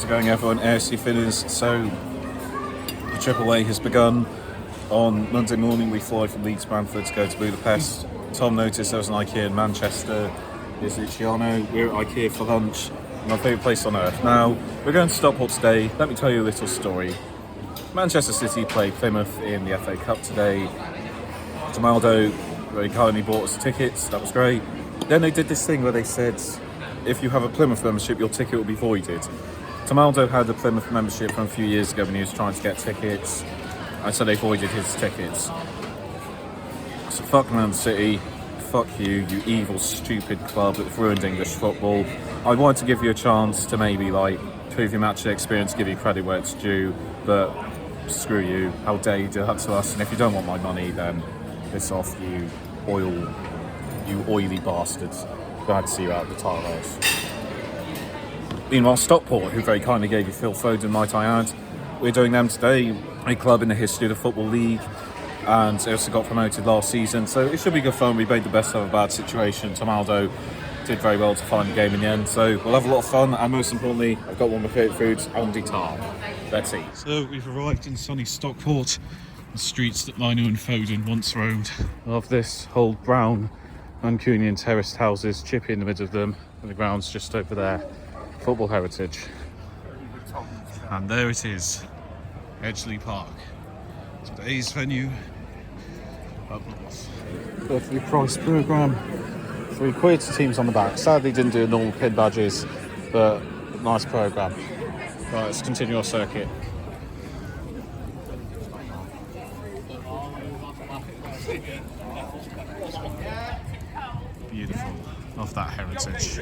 How's it going, everyone? AFC Finners. So, the Triple A has begun. On Monday morning, we fly from Leeds Bamford to go to Budapest. Tom noticed there was an IKEA in Manchester. Here's Luciano. We're at IKEA for lunch. My favourite place on earth. Now, we're going to Stockport today. Let me tell you a little story. Manchester City played Plymouth in the FA Cup today. Tomaldo very kindly bought us tickets. That was great. Then they did this thing where they said, if you have a Plymouth membership, your ticket will be voided. Tomaldo had a Plymouth membership from a few years ago when he was trying to get tickets, and so they voided his tickets. So fuck Man City, fuck you, you evil, stupid club that's ruined English football. I wanted to give you a chance to maybe prove your match experience, give you credit where it's due, but screw you, how dare you do that to us, and if you don't want my money, then piss off, you oily bastards. Glad to see you out the tire race. Meanwhile, Stockport, who very kindly gave you Phil Foden, might I add, we're doing them today, a club in the history of the Football League, and they also got promoted last season, so it should be good fun. We made the best of a bad situation. Tomaldo did very well to find the game in the end, so we'll have a lot of fun, and most importantly, I've got one of my favourite foods, Andy Tar. Let's eat. So we've arrived in sunny Stockport, the streets that Lino and Foden once roamed. I love this whole brown Mancunian terraced houses, chippy in the middle of them, and the ground's just over there. Football heritage. And there it is, Edgeley Park. Today's venue, up north. Perfectly priced programme, £3 teams on the back. Sadly didn't do normal pin badges, but nice programme. Right, let's continue our circuit. Beautiful, love that heritage.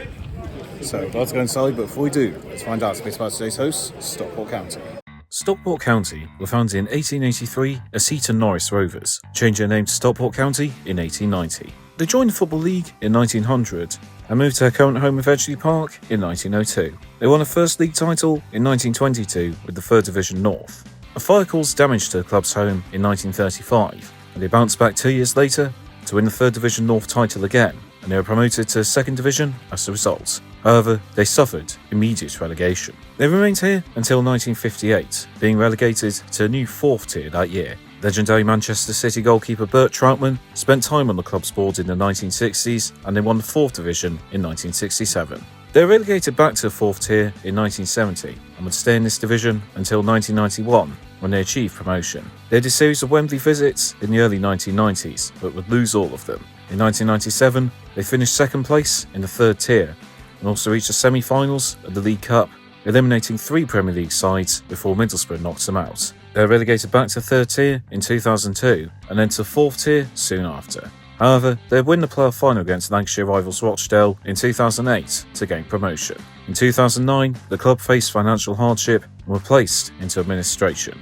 So, I'd like to go inside, but before we do, let's find out a bit about today's host, Stockport County. Stockport County were founded in 1883 as Heaton Norris Rovers, changed their name to Stockport County in 1890. They joined the Football League in 1900 and moved to their current home of Edgeley Park in 1902. They won a first league title in 1922 with the 3rd Division North. A fire caused damage to the club's home in 1935, and they bounced back 2 years later to win the 3rd Division North title again, and they were promoted to 2nd Division as a result. However, they suffered immediate relegation. They remained here until 1958, being relegated to a new 4th tier that year. Legendary Manchester City goalkeeper Bert Troutman spent time on the club's board in the 1960s, and they won the 4th Division in 1967. They were relegated back to the 4th tier in 1970 and would stay in this division until 1991, when they achieved promotion. They had a series of Wembley visits in the early 1990s, but would lose all of them. In 1997, they finished 2nd place in the 3rd tier, and also reached the semi-finals of the League Cup, eliminating 3 Premier League sides before Middlesbrough knocked them out. They were relegated back to 3rd tier in 2002, and then to 4th tier soon after. However, they would win the playoff final against Lancashire rivals Rochdale in 2008 to gain promotion. In 2009, the club faced financial hardship and were placed into administration.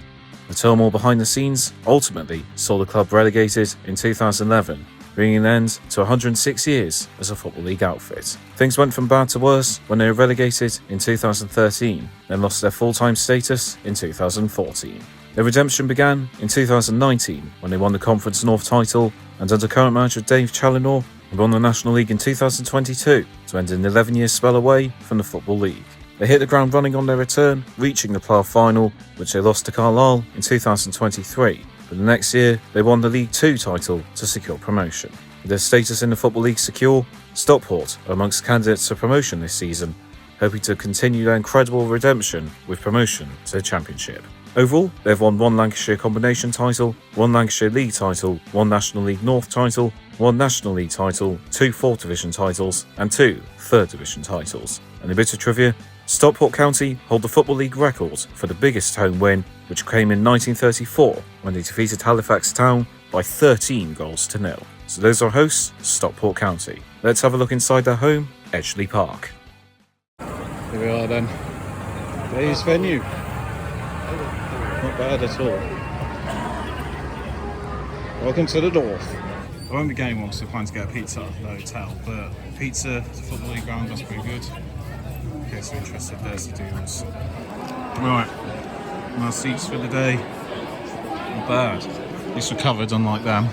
The turmoil behind the scenes ultimately saw the club relegated in 2011, bringing an end to 106 years as a Football League outfit. Things went from bad to worse when they were relegated in 2013, then lost their full-time status in 2014. Their redemption began in 2019 when they won the Conference North title, and under current manager Dave Challinor, they won the National League in 2022 to end an 11-year spell away from the Football League. They hit the ground running on their return, reaching the playoff final, which they lost to Carlisle in 2023. But the next year, they won the League 2 title to secure promotion. With their status in the Football League secure, Stockport are amongst candidates for promotion this season, hoping to continue their incredible redemption with promotion to the Championship. Overall, they've won 1 Lancashire combination title, 1 Lancashire League title, 1 National League North title, 1 National League title, 2 4th Division titles, and 2 3rd Division titles. And a bit of trivia, Stockport County hold the Football League record for the biggest home win, which came in 1934 when they defeated Halifax Town by 13 goals to 0. So those are hosts, Stockport County. Let's have a look inside their home, Edgeley Park. Here we are then. Today's venue. Not bad at all. Welcome to the north. I won't be getting one because I plan to get a pizza at the hotel, but pizza at the Football League ground, that's pretty good. In case you're interested, there's the deals. Right, our seats for the day. Not bad. At least we're covered, unlike them.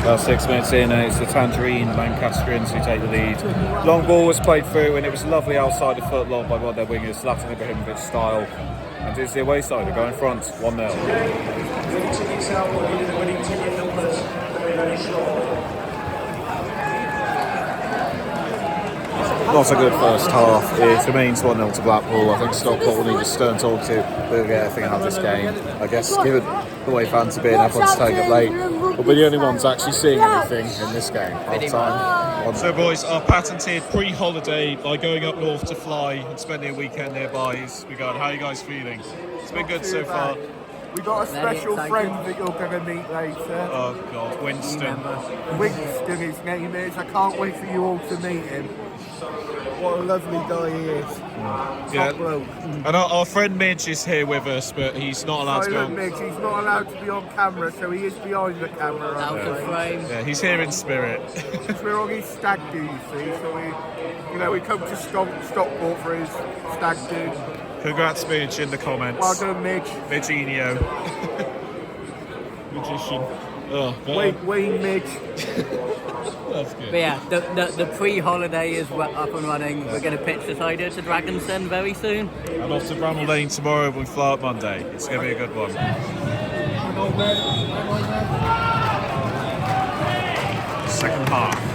About 6 minutes in, and it's the Tangerine Lancastrians who take the lead. Long ball was played through, and it was lovely outside the footlock by one of their wingers, Zlatan Ibrahimovic style. And it's the away side, they go in front, 1-0. Not a good first half. It remains 1-0 to Blackpool. I think Stockport will need a stern talk to get everything out of this game. I guess given the way fans have been, everyone's taking it late. We'll be the only ones actually seeing anything in this game. Half time. So boys, our patented pre-holiday by going up north to fly and spending a weekend nearby is begun. How are you guys feeling? It's been good so far. We got a special friend that you're going to meet later. Oh God, Winston. Winston, his name is. I can't wait for you all to meet him. What a lovely guy he is. Yeah. And our friend Midge is here with us, but he's not allowed to be on. Midge, he's not allowed to be on camera, so he is behind the camera. Out of frame. Yeah, he's here in spirit. We're on his stag do, you see, so we come to Stockport for his stag do. Congrats, Midge, in the comments. Well done, Midge. Midginio. Magician. Oh, Wayne Midge. That's good. But yeah, the pre-holiday is up and running. We're going to pitch the cider to Dragon's Den very soon. And off to Bramall Lane tomorrow when we fly up Monday. It's going to be a good one. Second half.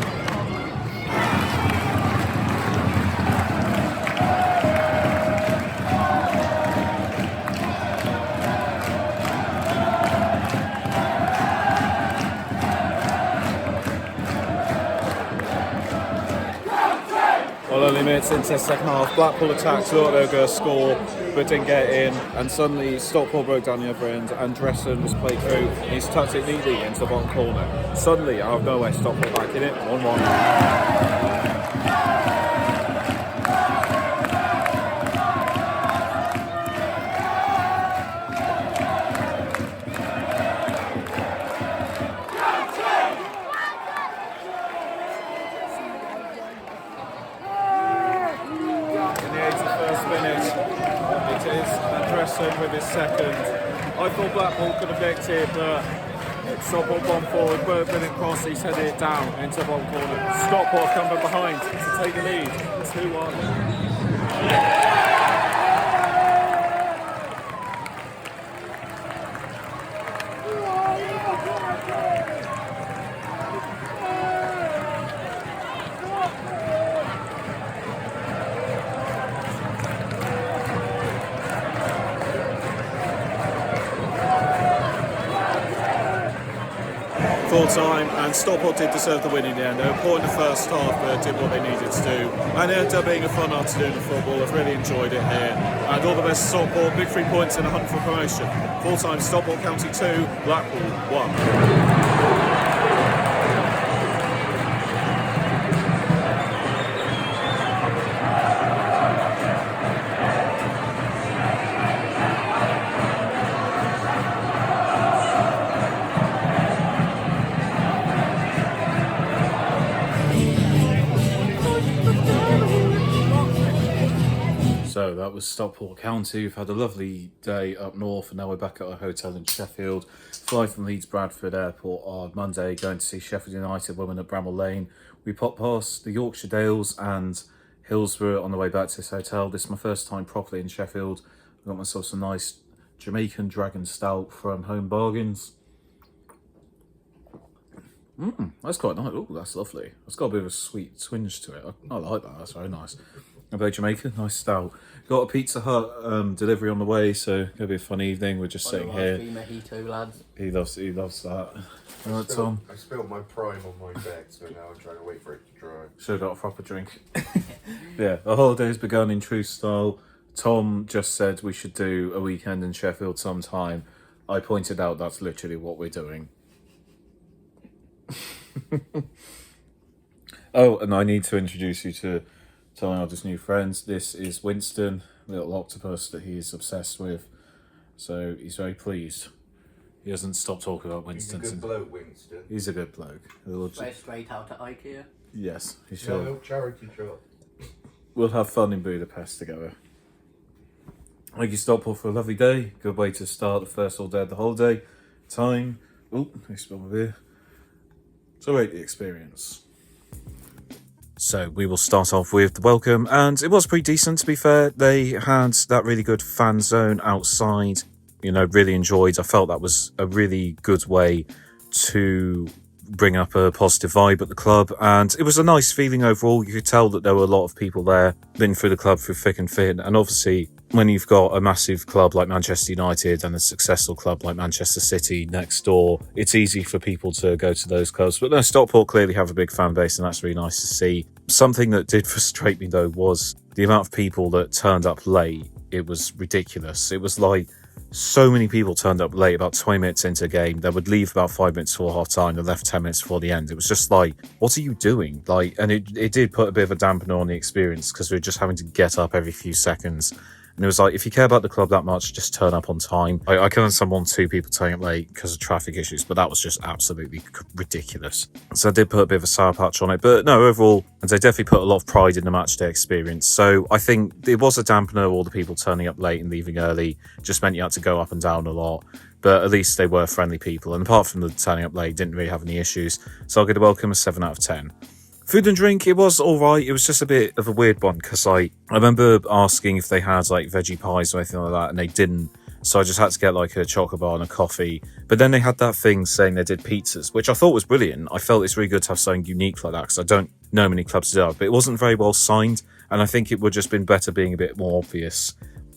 Well, only minutes into the second half, Blackpool attacked, thought they were going to score, but didn't get in, and suddenly Stockport broke down the other end, and Dresden was played through, and he's touched it neatly into the bottom corner. Suddenly, out of nowhere, Stockport back in it, 1-1. With his second. I thought Blackpool could have nicked it, but Stockport bomb forward, but brilliant cross, he's headed it down into the bottom corner. Stockport come from behind to take the lead, 2-1. Full time, and Stockport did deserve the win in the end. They were poor in the first half, but did what they needed to do. And it ended up being a fun afternoon of football. I've really enjoyed it here. And all the best to Stockport. Big 3 points in a hunt for promotion. Full time, Stockport County 2, Blackpool 1. So that was Stockport County. We've had a lovely day up north, and now we're back at our hotel in Sheffield. Fly from Leeds Bradford Airport on Monday, going to see Sheffield United women at Bramall Lane. We popped past the Yorkshire Dales and Hillsborough on the way back to this hotel. This is my first time properly in Sheffield. I got myself some nice Jamaican Dragon Stout from Home Bargains. That's quite nice. Oh, that's lovely. It's got a bit of a sweet twinge to it. I like that. That's very nice. About Jamaica, nice stout. Got a Pizza Hut delivery on the way, so gonna be a fun evening. We're just sitting here. Mojito, lads. He loves that. All right, Tom. I spilled my prime on my bed, so now I'm trying to wait for it to dry. Should have got a proper drink. Yeah, the holiday's begun in true style. Tom just said we should do a weekend in Sheffield sometime. I pointed out that's literally what we're doing. Oh, and I need to introduce you to my other's new friends. This is Winston, the little octopus that he is obsessed with. So he's very pleased. He hasn't stopped talking about Winston. He's a good bloke, Winston. He's a good bloke. Straight out of IKEA. Yes, he No, should. no charity shop. We'll have fun in Budapest together. Thank you, Stockport, for a lovely day. Good way to start the first all day of the holiday. Time. Oh, I spilled my beer. So rate the experience. So we will start off with the welcome, and it was pretty decent, to be fair. They had that really good fan zone outside, really enjoyed. I felt that was a really good way to bring up a positive vibe at the club, and it was a nice feeling overall. You could tell that there were a lot of people there, been through the club through thick and thin, and obviously when you've got a massive club like Manchester United and a successful club like Manchester City next door, it's easy for people to go to those clubs. But no, Stockport clearly have a big fan base, and that's really nice to see. Something that did frustrate me though was the amount of people that turned up late. It was ridiculous. It was like so many people turned up late, about 20 minutes into a game. They would leave about 5 minutes before half time. They left 10 minutes before the end. It was just like, what are you doing? And it did put a bit of a dampener on the experience, because we were just having to get up every few seconds. And it was like, if you care about the club that much, just turn up on time. I can understand 1-2 people turning up late because of traffic issues, but that was just absolutely ridiculous. So I did put a bit of a sour patch on it. But no, overall, and they definitely put a lot of pride in the matchday experience. So I think it was a dampener. All the people turning up late and leaving early just meant you had to go up and down a lot. But at least they were friendly people. And apart from the turning up late, didn't really have any issues. So I'll give the welcome a 7 out of 10. Food and drink, it was all right. It was just a bit of a weird one, because I remember asking if they had like veggie pies or anything like that, and they didn't. So I just had to get like a chocolate bar and a coffee. But then they had that thing saying they did pizzas, which I thought was brilliant. I felt it's really good to have something unique like that, because I don't know many clubs do that. But it wasn't very well signed, and I think it would just been better being a bit more obvious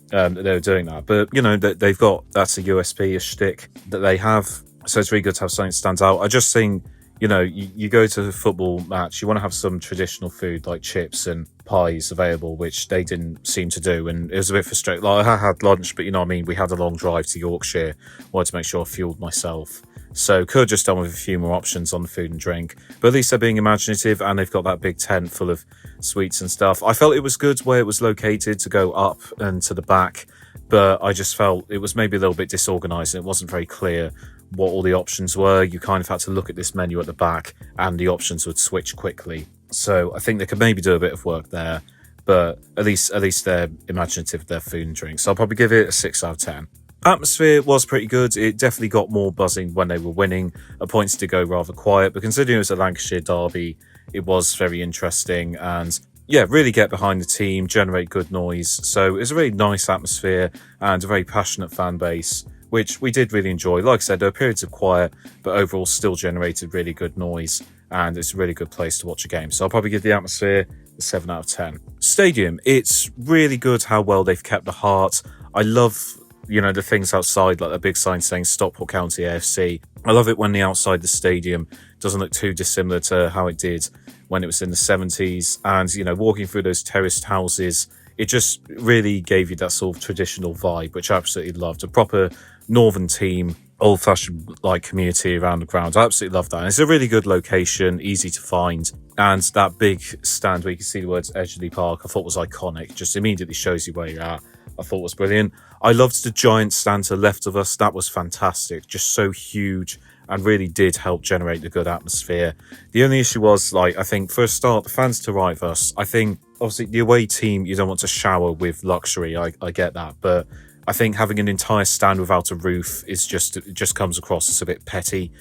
that they were doing that. But they've got, that's a USP, a shtick that they have. So it's really good to have something that stands out. I just think, you go to a football match, you want to have some traditional food like chips and pies available, which they didn't seem to do, and it was a bit frustrating. Like, I had lunch, but we had a long drive to Yorkshire, wanted to make sure I fueled myself, so could have just done with a few more options on the food and drink. But at least they're being imaginative, and they've got that big tent full of sweets and stuff. I felt it was good where it was located to go up and to the back, but I just felt it was maybe a little bit disorganised, and it wasn't very clear what all the options were. You kind of had to look at this menu at the back, and the options would switch quickly. So I think they could maybe do a bit of work there, but at least they're imaginative with their food and drinks. So I'll probably give it a 6 out of 10. Atmosphere was pretty good. It definitely got more buzzing when they were winning. At points did go rather quiet, but considering it was a Lancashire derby, it was very interesting, and really get behind the team, generate good noise. So it was a really nice atmosphere and a very passionate fan base, which we did really enjoy. Like I said, there were periods of quiet, but overall still generated really good noise, and it's a really good place to watch a game. So I'll probably give the atmosphere a 7 out of 10. Stadium, it's really good how well they've kept the heart. I love, the things outside, like the big sign saying Stockport County AFC. I love it when the outside the stadium doesn't look too dissimilar to how it did when it was in the 70s. And, walking through those terraced houses, it just really gave you that sort of traditional vibe, which I absolutely loved. A proper northern team, old-fashioned community around the ground. I absolutely love that. And it's a really good location, easy to find. And that big stand where you can see the words Edgeley Park, I thought was iconic. Just immediately shows you where you're at. I thought was brilliant. I loved the giant stand to the left of us. That was fantastic. Just so huge, and really did help generate the good atmosphere. The only issue was, I think, for a start, the fans to right of us. I think, obviously, the away team, you don't want to shower with luxury. I get that. But I think having an entire stand without a roof it just comes across as a bit petty,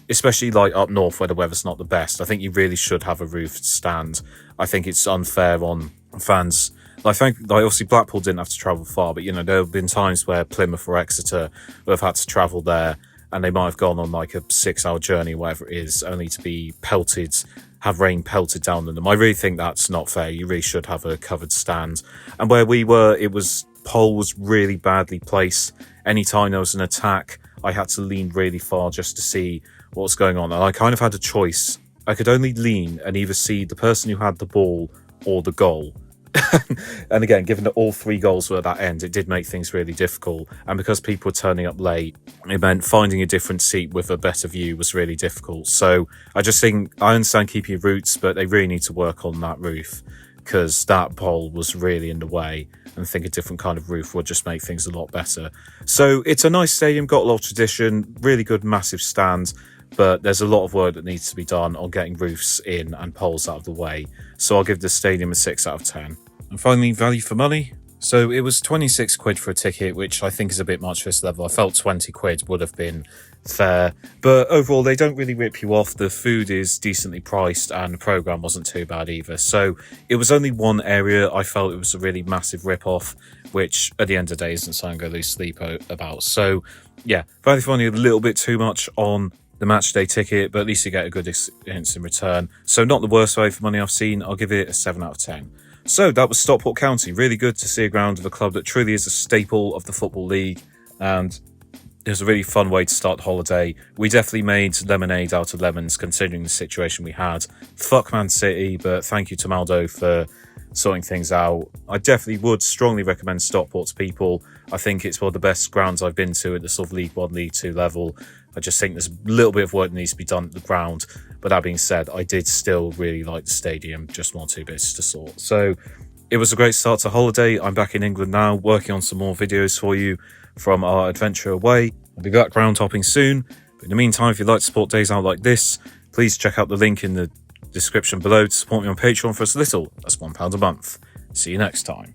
especially up north where the weather's not the best. I think you really should have a roofed stand. I think it's unfair on fans. I think, obviously Blackpool didn't have to travel far, but there have been times where Plymouth or Exeter have had to travel there, and they might have gone on a 6-hour journey, whatever it is, only to be pelted, have rain pelted down on them. I really think that's not fair. You really should have a covered stand. And where we were, pole was really badly placed. Anytime there was an attack, I had to lean really far just to see what was going on. And I kind of had a choice. I could only lean and either see the person who had the ball or the goal. And again, given that all 3 goals were at that end, it did make things really difficult. And because people were turning up late, it meant finding a different seat with a better view was really difficult. So I just think, I understand keeping your roots, but they really need to work on that roof, because that pole was really in the way, and I think a different kind of roof would just make things a lot better. So it's a nice stadium, got a lot of tradition, really good massive stand, but there's a lot of work that needs to be done on getting roofs in and poles out of the way. So I'll give the stadium a 6 out of 10. And finally, value for money. So it was 26 quid for a ticket, which I think is a bit much for this level. I felt 20 quid would have been fair, but overall they don't really rip you off. The food is decently priced and the programme wasn't too bad either. So it was only one area I felt it was a really massive rip-off, which at the end of the day isn't something I lose sleep about. So yeah, value for money a little bit too much on the match day ticket, but at least you get a good experience in return. So not the worst value for money I've seen. I'll give it a 7 out of 10. So that was Stockport County. Really good to see a ground of a club that truly is a staple of the Football League, and it was a really fun way to start the holiday. We definitely made lemonade out of lemons considering the situation we had. Fuck Man City, but thank you to Maldo for sorting things out. I definitely would strongly recommend Stockport to people. I think it's one of the best grounds I've been to at the sort of League 1, League 2 level. I just think there's a little bit of work that needs to be done at the ground. But that being said, I did still really like the stadium, just one or two bits to sort. So it was a great start to holiday. I'm back in England now, working on some more videos for you from our adventure away. I'll be back ground hopping soon. But in the meantime, if you'd like to support days out like this, please check out the link in the description below to support me on Patreon for as little as £1 a month. See you next time.